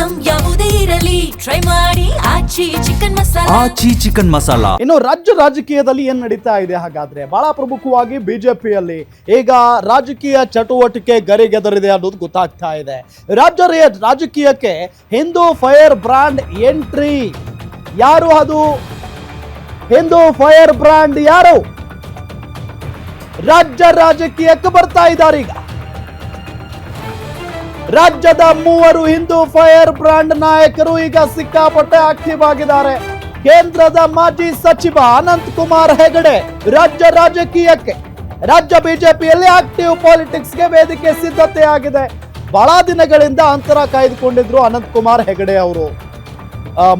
Item ಯಾವುದೇ ಇರಲಿ try ಮಾಡಿ ಆಚಿ ಚಿಕನ್ ಮಸಾಲಾ. ಇನ್ನು ರಾಜ್ಯ ರಾಜಕೀಯದಲ್ಲಿ ಏನ್ ನಡೀತಾ ಇದೆ ಹಾಗಾದ್ರೆ? ಬಹಳ ಪ್ರಮುಖವಾಗಿ ಬಿಜೆಪಿಯಲ್ಲಿ ಈಗ ರಾಜಕೀಯ ಚಟುವಟಿಕೆ ಗರಿಗೆದರಿದೆ ಅನ್ನೋದು ಗೊತ್ತಾಗ್ತಾ ಇದೆ. ರಾಜ್ಯ ರಾಜಕೀಯಕ್ಕೆ ಹಿಂದೂ ಫೈರ್ ಬ್ರಾಂಡ್ ಎಂಟ್ರಿ. ಯಾರು ಅದು ಹಿಂದೂ ಫೈರ್ ಬ್ರಾಂಡ್? ಯಾರು ರಾಜ್ಯ ರಾಜಕೀಯಕ್ಕೆ ಬರ್ತಾ ಇದ್ದಾರೆ? ಈಗ ರಾಜ್ಯದ 3 ಹಿಂದೂ ಫೈರ್ ಬ್ರಾಂಡ್ ನಾಯಕರು ಈಗ ಸಿಕ್ಕಾಪಟ್ಟೆ ಆಕ್ಟಿವ್ ಆಗಿದ್ದಾರೆ. ಕೇಂದ್ರದ ಮಾಜಿ ಸಚಿವ ಅನಂತ್ ಕುಮಾರ್ ಹೆಗಡೆ ರಾಜ್ಯ ರಾಜಕೀಯಕ್ಕೆ, ರಾಜ್ಯ ಬಿಜೆಪಿಯಲ್ಲಿ ಆಕ್ಟಿವ್ ಪಾಲಿಟಿಕ್ಸ್ಗೆ ವೇದಿಕೆ ಸಿದ್ಧತೆ ಆಗಿದೆ. ಬಹಳ ದಿನಗಳಿಂದ ಅಂತರ ಕಾಯ್ದುಕೊಂಡಿದ್ರು ಅನಂತ್ ಕುಮಾರ್ ಹೆಗಡೆ ಅವರು.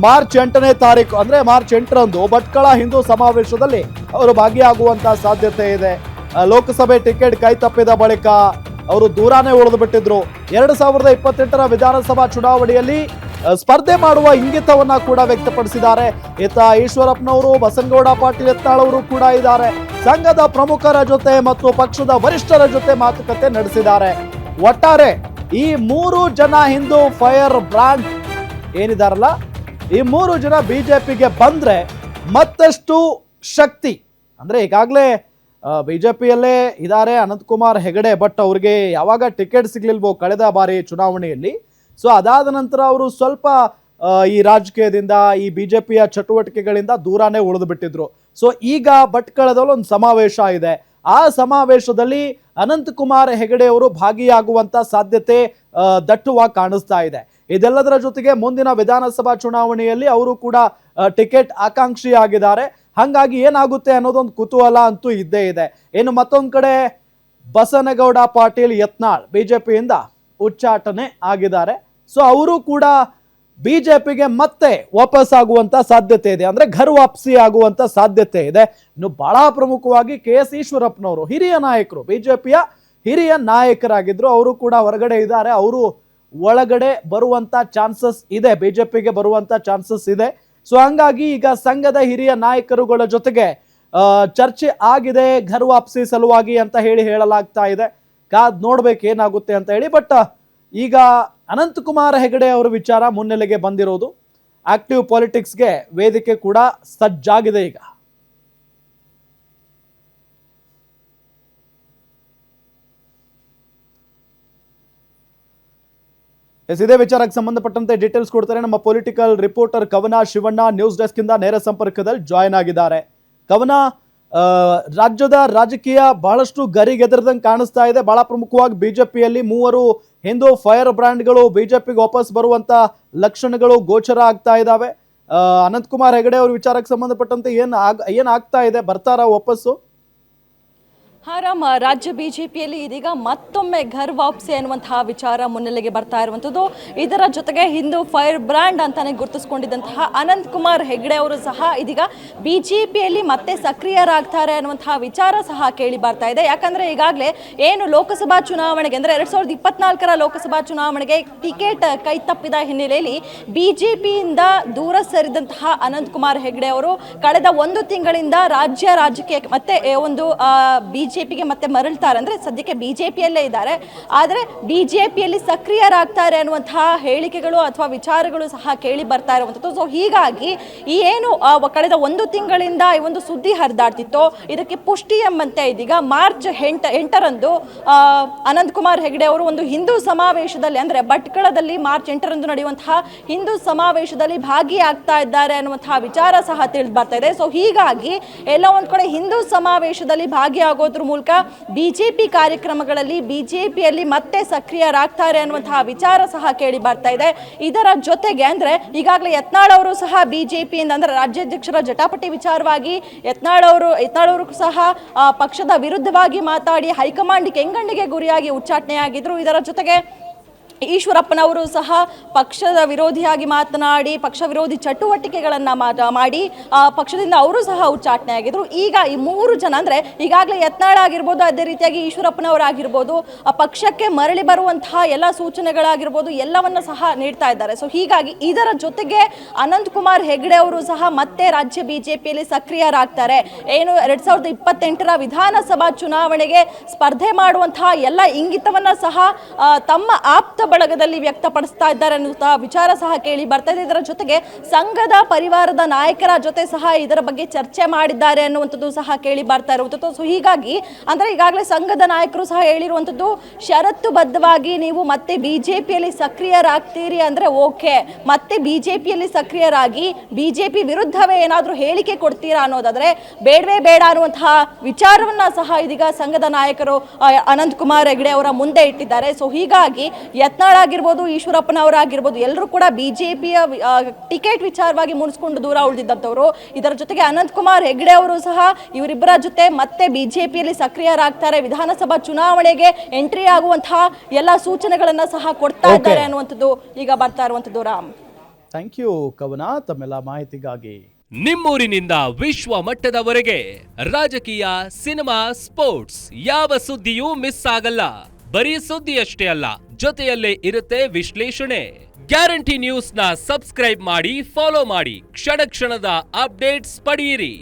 ಮಾರ್ಚ್ 8ನೇ ತಾರೀಕು ಅಂದ್ರೆ ಮಾರ್ಚ್ 8ರಂದು ಭಟ್ಕಳ ಹಿಂದೂ ಸಮಾವೇಶದಲ್ಲಿ ಅವರು ಭಾಗಿಯಾಗುವಂತಹ ಸಾಧ್ಯತೆ ಇದೆ. ಲೋಕಸಭೆ ಟಿಕೆಟ್ ಕೈ ತಪ್ಪಿದ ಬಳಿಕ ಅವರು ದೂರಾನೇ ಉಳಿದು ಬಿಟ್ಟಿದ್ರು. 2028ರ ವಿಧಾನಸಭಾ ಚುನಾವಣೆಯಲ್ಲಿ ಸ್ಪರ್ಧೆ ಮಾಡುವ ಇಂಗಿತವನ್ನ ಕೂಡ ವ್ಯಕ್ತಪಡಿಸಿದ್ದಾರೆ. ಈತ ಈಶ್ವರಪ್ಪನವರು, ಬಸನಗೌಡ ಪಾಟೀಲ್ ಯತ್ನಾಳ್ ಅವರು ಕೂಡ ಇದ್ದಾರೆ. ಸಂಘದ ಪ್ರಮುಖರ ಜೊತೆ ಮತ್ತು ಪಕ್ಷದ ವರಿಷ್ಠರ ಜೊತೆ ಮಾತುಕತೆ ನಡೆಸಿದ್ದಾರೆ. ಒಟ್ಟಾರೆ ಈ 3 ಜನ ಹಿಂದೂ ಫೈರ್ ಬ್ರಾಂಡ್ ಏನಿದಾರಲ್ಲ, ಈ 3 ಜನ ಬಿಜೆಪಿಗೆ ಬಂದ್ರೆ ಮತ್ತಷ್ಟು ಶಕ್ತಿ. ಅಂದ್ರೆ ಈಗಾಗಲೇ ಬಿಜೆಪಿಯಲ್ಲೇ ಇದ್ದಾರೆ ಅನಂತಕುಮಾರ್ ಹೆಗಡೆ, ಬಟ್ ಅವ್ರಿಗೆ ಯಾವಾಗ ಟಿಕೆಟ್ ಸಿಗ್ಲಿಲ್ವೋ ಕಳೆದ ಬಾರಿ ಚುನಾವಣೆಯಲ್ಲಿ. ಸೊ ಅದಾದ ನಂತರ ಅವರು ಸ್ವಲ್ಪ ಈ ರಾಜಕೀಯದಿಂದ, ಈ ಬಿಜೆಪಿಯ ಚಟುವಟಿಕೆಗಳಿಂದ ದೂರಾನೇ ಉಳಿದು ಬಿಟ್ಟಿದ್ರು. ಸೊ ಈಗ ಭಟ್ಕಳದಲ್ಲಿ ಒಂದು ಸಮಾವೇಶ ಇದೆ. ಆ ಸಮಾವೇಶದಲ್ಲಿ ಅನಂತಕುಮಾರ್ ಹೆಗಡೆ ಅವರು ಭಾಗಿಯಾಗುವಂತ ಸಾಧ್ಯತೆ ದಟ್ಟವಾಗಿ ಕಾಣಿಸ್ತಾ ಇದೆ. ಇದೆಲ್ಲದರ ಜೊತೆಗೆ ಮುಂದಿನ ವಿಧಾನಸಭಾ ಚುನಾವಣೆಯಲ್ಲಿ ಅವರು ಕೂಡ ಟಿಕೆಟ್ ಆಕಾಂಕ್ಷಿ ಆಗಿದ್ದಾರೆ. ಹಾಗಾಗಿ ಏನಾಗುತ್ತೆ ಅನ್ನೋದೊಂದು ಕುತೂಹಲ ಅಂತೂ ಇದ್ದೇ ಇದೆ. ಇನ್ನು ಮತ್ತೊಂದು ಕಡೆ ಬಸನಗೌಡ ಪಾಟೀಲ್ ಯತ್ನಾಳ್ ಬಿಜೆಪಿಯಿಂದ ಉಚ್ಚಾಟನೆ ಆಗಿದ್ದಾರೆ. ಸೊ ಅವರು ಕೂಡ ಬಿಜೆಪಿಗೆ ಮತ್ತೆ ವಾಪಸ್ ಆಗುವಂತ ಸಾಧ್ಯತೆ ಇದೆ, ಅಂದ್ರೆ ಘರ್ ವಾಪಸಿ ಆಗುವಂತ ಸಾಧ್ಯತೆ ಇದೆ. ಇನ್ನು ಬಹಳ ಪ್ರಮುಖವಾಗಿ KS ಈಶ್ವರಪ್ಪನವರು ಹಿರಿಯ ನಾಯಕರು, ಬಿಜೆಪಿಯ ಹಿರಿಯ ನಾಯಕರಾಗಿದ್ರು, ಅವರು ಕೂಡ ಹೊರಗಡೆ ಇದ್ದಾರೆ. ಅವರು ಒಳಗಡೆ ಬರುವಂತ ಚಾನ್ಸಸ್ ಇದೆ, ಬಿಜೆಪಿಗೆ ಬರುವಂತ ಚಾನ್ಸಸ್ ಇದೆ. ಸೊ ಹಂಗಾಗಿ ಈಗ ಸಂಘದ ಹಿರಿಯ ನಾಯಕರುಗಳ ಜೊತೆಗೆ ಚರ್ಚೆ ಆಗಿದೆ ಘರ್ ವಾಪಸಿ ಸಲುವಾಗಿ ಅಂತ ಹೇಳಲಾಗ್ತಾ ಇದೆ. ಕಾದ್ ನೋಡ್ಬೇಕು ಏನಾಗುತ್ತೆ ಅಂತ ಹೇಳಿ. ಬಟ್ ಈಗ ಅನಂತಕುಮಾರ್ ಹೆಗಡೆ ಅವರ ವಿಚಾರ ಮುನ್ನೆಲೆಗೆ ಬಂದಿರೋದು. ಆಕ್ಟಿವ್ ಪಾಲಿಟಿಕ್ಸ್ಗೆ ವೇದಿಕೆ ಕೂಡ ಸಜ್ಜಾಗಿದೆ ಈಗ. ಇದೇ ವಿಚಾರಕ್ಕೆ ಸಂಬಂಧಪಟ್ಟಂತೆ ಡೀಟೇಲ್ಸ್ ಕೊಡ್ತಾರೆ ನಮ್ಮ ಪೊಲಿಟಿಕಲ್ ರಿಪೋರ್ಟರ್ ಕವನ ಶಿವಣ್ಣ. ನ್ಯೂಸ್ ಡೆಸ್ಕ್ ಇಂದ ನೇರ ಸಂಪರ್ಕದಲ್ಲಿ ಜಾಯ್ನ್ ಆಗಿದ್ದಾರೆ. ಕವನ, ರಾಜ್ಯದ ರಾಜಕೀಯ ಬಹಳಷ್ಟು ಗರಿಗೆದರದಂಗೆ ಕಾಣಿಸ್ತಾ ಇದೆ. ಬಹಳ ಪ್ರಮುಖವಾಗಿ ಬಿಜೆಪಿಯಲ್ಲಿ 3 ಹಿಂದೂ ಫೈರ್ ಬ್ರಾಂಡ್ಗಳು ಬಿಜೆಪಿಗೆ ವಾಪಸ್ ಬರುವಂತ ಲಕ್ಷಣಗಳು ಗೋಚರ ಆಗ್ತಾ ಇದ್ದಾವೆ. ಅನಂತಕುಮಾರ್ ಹೆಗಡೆ ಅವ್ರ ವಿಚಾರಕ್ಕೆ ಸಂಬಂಧಪಟ್ಟಂತೆ ಏನ್ ಆಗ್ತಾ ಇದೆ? ಬರ್ತಾರಾ ವಾಪಸ್ಸು? ರಾಮ್, ರಾಜ್ಯ ಬಿಜೆಪಿಯಲ್ಲಿ ಇದೀಗ ಮತ್ತೊಮ್ಮೆ ಘರ್ ವಾಪಸಿ ಅನ್ನುವಂತಹ ವಿಚಾರ ಮುನ್ನೆಲೆಗೆ ಬರ್ತಾ ಇರುವಂಥದ್ದು. ಇದರ ಜೊತೆಗೆ ಹಿಂದೂ ಫೈರ್ ಬ್ರ್ಯಾಂಡ್ ಅಂತಾನೆ ಗುರುತಿಸಿಕೊಂಡಿದ್ದಂತಹ ಅನಂತ್ ಕುಮಾರ್ ಹೆಗಡೆ ಅವರು ಸಹ ಇದೀಗ ಬಿಜೆಪಿಯಲ್ಲಿ ಮತ್ತೆ ಸಕ್ರಿಯರಾಗ್ತಾರೆ ಅನ್ನುವಂತಹ ವಿಚಾರ ಸಹ ಕೇಳಿ ಬರ್ತಾ ಇದೆ. ಯಾಕಂದ್ರೆ ಈಗಾಗಲೇ ಏನು ಲೋಕಸಭಾ ಚುನಾವಣೆಗೆ ಅಂದ್ರೆ 2024ರ ಲೋಕಸಭಾ ಚುನಾವಣೆಗೆ ಟಿಕೆಟ್ ಕೈ ತಪ್ಪಿದ ಹಿನ್ನೆಲೆಯಲ್ಲಿ ಬಿಜೆಪಿಯಿಂದ ದೂರ ಸರಿದಂತಹ ಅನಂತ್ ಕುಮಾರ್ ಹೆಗಡೆ ಅವರು ಕಳೆದ 1 ತಿಂಗಳಿಂದ ರಾಜ್ಯ ರಾಜಕೀಯಕ್ಕೆ ಮತ್ತೆ ಒಂದು ಬಿಜೆಪಿಗೆ ಮತ್ತೆ ಮರಳ್ತಾರೆ. ಅಂದ್ರೆ ಸದ್ಯಕ್ಕೆ ಬಿಜೆಪಿಯಲ್ಲೇ ಇದ್ದಾರೆ, ಆದರೆ ಬಿಜೆಪಿಯಲ್ಲಿ ಸಕ್ರಿಯರಾಗ್ತಾರೆ ಅನ್ನುವಂತಹ ಹೇಳಿಕೆಗಳು ಅಥವಾ ವಿಚಾರಗಳು ಸಹ ಕೇಳಿ ಬರ್ತಾ ಇರುವಂಥದ್ದು. ಸೊ ಹೀಗಾಗಿ ಈ ಏನು ಕಳೆದ 1 ತಿಂಗಳಿಂದ ಈ ಒಂದು ಸುದ್ದಿ ಹರಿದಾಡ್ತಿತ್ತು, ಇದಕ್ಕೆ ಪುಷ್ಟಿ ಎಂಬಂತೆ ಇದೀಗ ಮಾರ್ಚ್ 8ರಂದು ಅನಂತ್ ಕುಮಾರ್ ಹೆಗಡೆ ಅವರು ಒಂದು ಹಿಂದೂ ಸಮಾವೇಶದಲ್ಲಿ ಅಂದ್ರೆ ಭಟ್ಕಳದಲ್ಲಿ ಮಾರ್ಚ್ 8ರಂದು ನಡೆಯುವಂತಹ ಹಿಂದೂ ಸಮಾವೇಶದಲ್ಲಿ ಭಾಗಿಯಾಗ್ತಾ ಇದ್ದಾರೆ ಅನ್ನುವಂತಹ ವಿಚಾರ ಸಹ ತಿಳಿದು ಬರ್ತಾ ಇದೆ. ಸೊ ಹೀಗಾಗಿ ಎಲ್ಲ ಒಂದ್ ಕಡೆ ಹಿಂದೂ ಸಮಾವೇಶದಲ್ಲಿ ಭಾಗಿಯಾಗೋದ್ರ ಮೂಲಕ ಬಿಜೆಪಿ ಕಾರ್ಯಕ್ರಮಗಳಲ್ಲಿ ಬಿಜೆಪಿಯಲ್ಲಿ ಮತ್ತೆ ಸಕ್ರಿಯರಾಗ್ತಾರೆ ಅನ್ನುವಂತಹ ವಿಚಾರ ಸಹ ಕೇಳಿ ಬರ್ತಾ ಇದೆ. ಇದರ ಜೊತೆಗೆ ಅಂದ್ರೆ ಈಗಾಗಲೇ ಯತ್ನಾಳ್ ಅವರು ಸಹ ಬಿಜೆಪಿಯಿಂದ ಅಂದ್ರೆ ರಾಜ್ಯಾಧ್ಯಕ್ಷರ ಜಟಾಪಟಿ ವಿಚಾರವಾಗಿ ಯತ್ನಾಳ್ ಅವರು ಸಹ ಪಕ್ಷದ ವಿರುದ್ಧವಾಗಿ ಮಾತಾಡಿ ಹೈಕಮಾಂಡ್ ಕೆಂಗಣ್ಣಿಗೆ ಗುರಿಯಾಗಿ ಉಚ್ಚಾಟನೆಯಾಗಿದ್ರು. ಇದರ ಜೊತೆಗೆ ಈಶ್ವರಪ್ಪನವರು ಸಹ ಪಕ್ಷದ ವಿರೋಧಿಯಾಗಿ ಮಾತನಾಡಿ ಪಕ್ಷ ವಿರೋಧಿ ಚಟುವಟಿಕೆಗಳನ್ನು ಮಾಡಿ ಪಕ್ಷದಿಂದ ಅವರು ಸಹ ಉಚ್ಚಾಟನೆ ಆಗಿದ್ರು. ಈಗ ಈ 3 ಜನ ಅಂದರೆ ಈಗಾಗಲೇ ಯತ್ನಾಳ್ ಆಗಿರ್ಬೋದು, ಅದೇ ರೀತಿಯಾಗಿ ಈಶ್ವರಪ್ಪನವರಾಗಿರ್ಬೋದು, ಪಕ್ಷಕ್ಕೆ ಮರಳಿ ಬರುವಂತಹ ಎಲ್ಲ ಸೂಚನೆಗಳಾಗಿರ್ಬೋದು ಎಲ್ಲವನ್ನ ಸಹ ನೀಡ್ತಾ ಇದ್ದಾರೆ. ಸೊ ಹೀಗಾಗಿ ಇದರ ಜೊತೆಗೆ ಅನಂತ್ ಕುಮಾರ್ ಹೆಗಡೆ ಅವರು ಸಹ ಮತ್ತೆ ರಾಜ್ಯ ಬಿಜೆಪಿಯಲ್ಲಿ ಸಕ್ರಿಯರಾಗ್ತಾರೆ. ಏನು 2028ರ ವಿಧಾನಸಭಾ ಚುನಾವಣೆಗೆ ಸ್ಪರ್ಧೆ ಮಾಡುವಂತಹ ಎಲ್ಲ ಇಂಗಿತವನ್ನ ಸಹ ತಮ್ಮ ಆಪ್ತ ಬಳಗದಲ್ಲಿ ವ್ಯಕ್ತಪಡಿಸ್ತಾ ಇದ್ದಾರೆ ಅನ್ನುವಂತಹ ವಿಚಾರ ಸಹ ಕೇಳಿ ಬರ್ತಾ ಇದೆ. ಇದರ ಜೊತೆಗೆ ಸಂಘದ ಪರಿವಾರದ ನಾಯಕರ ಜೊತೆ ಸಹ ಇದರ ಬಗ್ಗೆ ಚರ್ಚೆ ಮಾಡಿದ್ದಾರೆ ಅನ್ನುವಂಥದ್ದು ಸಹ ಕೇಳಿ ಬರ್ತಾ ಇರುವಂಥದ್ದು. ಸೊ ಹೀಗಾಗಿ ಅಂದ್ರೆ ಈಗಾಗಲೇ ಸಂಘದ ನಾಯಕರು ಸಹ ಹೇಳಿರುವಂಥದ್ದು, ಷರತ್ತುಬದ್ಧವಾಗಿ ನೀವು ಮತ್ತೆ ಬಿಜೆಪಿಯಲ್ಲಿ ಸಕ್ರಿಯರಾಗ್ತೀರಿ ಅಂದ್ರೆ ಓಕೆ, ಮತ್ತೆ ಬಿಜೆಪಿಯಲ್ಲಿ ಸಕ್ರಿಯರಾಗಿ ಬಿಜೆಪಿ ವಿರುದ್ಧವೇ ಏನಾದರೂ ಹೇಳಿಕೆ ಕೊಡ್ತೀರಾ ಅನ್ನೋದಾದ್ರೆ ಬೇಡವೇ ಬೇಡ ಅನ್ನುವಂತಹ ವಿಚಾರವನ್ನ ಸಹ ಇದೀಗ ಸಂಘದ ನಾಯಕರು ಅನಂತಕುಮಾರ್ ಹೆಗಡೆ ಅವರ ಮುಂದೆ ಇಟ್ಟಿದ್ದಾರೆ. ಸೊ ಹೀಗಾಗಿ ಯತ್ನಾಳ್ ಆಗಿರ್ಬೋದು, ಈಶ್ವರಪ್ಪನವರಾಗಿರ್ಬೋದು, ಎಲ್ಲರೂ ಕೂಡ ಬಿಜೆಪಿಯ ಟಿಕೆಟ್ ವಿಚಾರವಾಗಿ ಮುನಿಸ್ಕೊಂಡು ದೂರ ಉಳಿದಿದ್ದಂಥವ್ರು. ಇದರ ಜೊತೆಗೆ ಅನಂತಕುಮಾರ್ ಹೆಗಡೆ ಅವರು ಸಹ ಇವರಿಬ್ಬರ ಜೊತೆ ಮತ್ತೆ ಬಿಜೆಪಿಯಲ್ಲಿ ಸಕ್ರಿಯರಾಗ್ತಾರೆ, ವಿಧಾನಸಭಾ ಚುನಾವಣೆಗೆ ಎಂಟ್ರಿ ಆಗುವಂತಹ ಎಲ್ಲ ಸೂಚನೆಗಳನ್ನ ಸಹ ಕೊಡ್ತಾ ಇದ್ದಾರೆ ಅನ್ನುವಂಥದ್ದು ಈಗ ಬರ್ತಾ ಇರುವಂಥದ್ದು. ರಾಮ್, ಥ್ಯಾಂಕ್ ಯು ಕವನ, ತಮ್ಮೆಲ್ಲ ಮಾಹಿತಿಗಾಗಿ. ನಿಮ್ಮೂರಿನಿಂದ ವಿಶ್ವ ಮಟ್ಟದವರೆಗೆ ರಾಜಕೀಯ, ಸಿನಿಮಾ, ಸ್ಪೋರ್ಟ್ಸ್ ಯಾವ ಸುದ್ದಿಯೂ ಮಿಸ್ ಆಗಲ್ಲ. ಬರೀ ಸುದ್ದಿಯಷ್ಟೇ ಅಲ್ಲ, ಜೊತೆಯಲ್ಲೇ ಇರುತ್ತೆ ವಿಶ್ಲೇಷಣೆ. ಗ್ಯಾರಂಟಿ ನ್ಯೂಸ್ ನ ಸಬ್ಸ್ಕ್ರೈಬ್ ಮಾಡಿ, ಫಾಲೋ ಮಾಡಿ, ಕ್ಷಣ ಕ್ಷಣದ ಅಪ್ಡೇಟ್ಸ್ ಪಡೆಯಿರಿ.